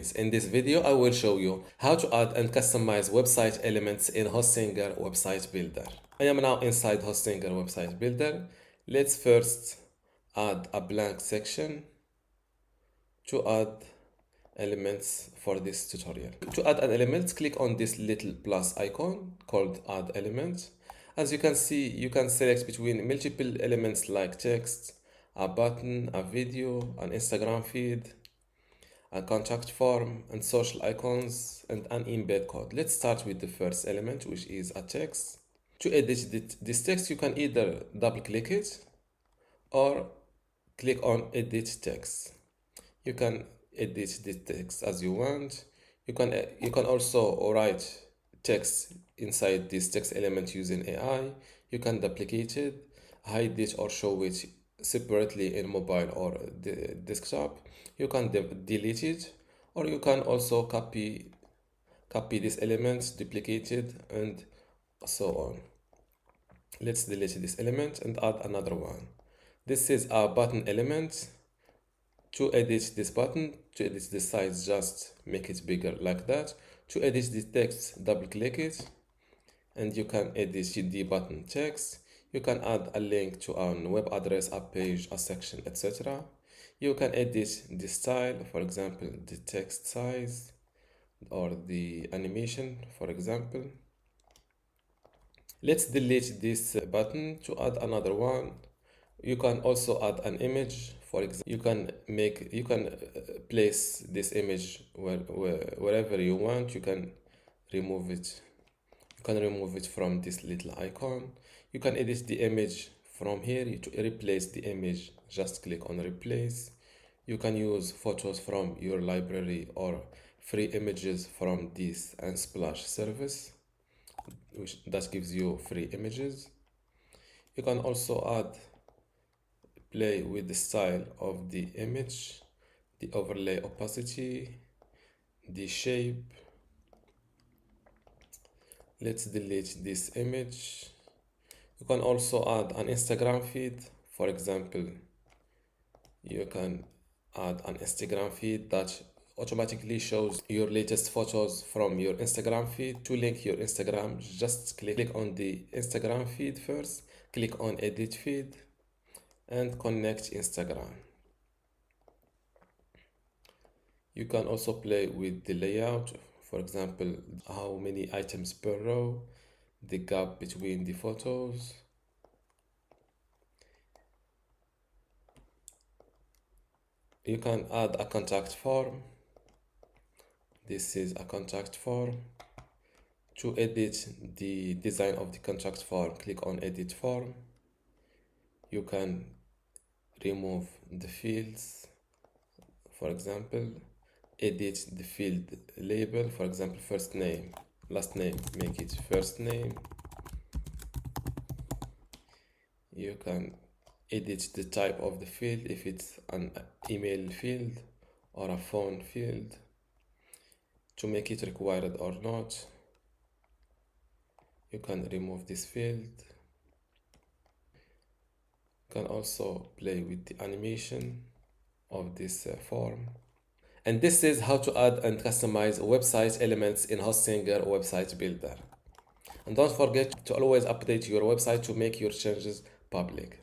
In this video, I will show you how to add and customize website elements in Hostinger Website Builder. I am now inside Hostinger Website Builder. Let's first add a blank section to add elements for this tutorial. To add an element, click on this little plus icon called Add Element. As you can see, you can select between multiple elements like text, a button, a video, an Instagram feed, a contact form, and social icons, and an embed code. Let's start with the first element, which is a text. To edit this text, you can either double click it or click on edit text. You can edit the text as you want. You can also write text inside this text element using AI. You can duplicate it, hide it, or show it separately in mobile or the desktop. You can delete it, or you can also copy this element, duplicate it, and so on. Let's delete this element and add another one. This is a button element. To edit this button, to edit the size, just make it bigger like that. To edit the text, double click it, and you can edit the button text. You can add a link to a web address, a page, a section, etc. You can edit the style, for example, the text size or the animation, for example. Let's delete this button to add another one. You can also add an image. For example, you can place this image wherever you want. You can remove it. You can remove it from this little icon. You can edit the image from here. To replace the image, just click on replace. You can use photos from your library or free images from this Unsplash service, that gives you free images. You can also play with the style of the image, the overlay opacity, the shape. Let's delete this image. You can also add an Instagram feed. For example, you can add an Instagram feed that automatically shows your latest photos from your Instagram feed. To link your Instagram, just click on the Instagram feed first, click on edit feed, and connect Instagram. You can also play with the layout, for example, how many items per row, the gap between the photos. You can add a contact form. This is a contact form. To edit the design of the contact form, click on edit form. You can remove the fields, for example, edit the field label, for example, first name, last name, make it first name. You can edit the type of the field, if it's an email field or a phone field, to make it required or not. You can remove this field. You can also play with the animation of this form. And this is how to add and customize website elements in Hostinger Website Builder. And don't forget to always update your website to make your changes public.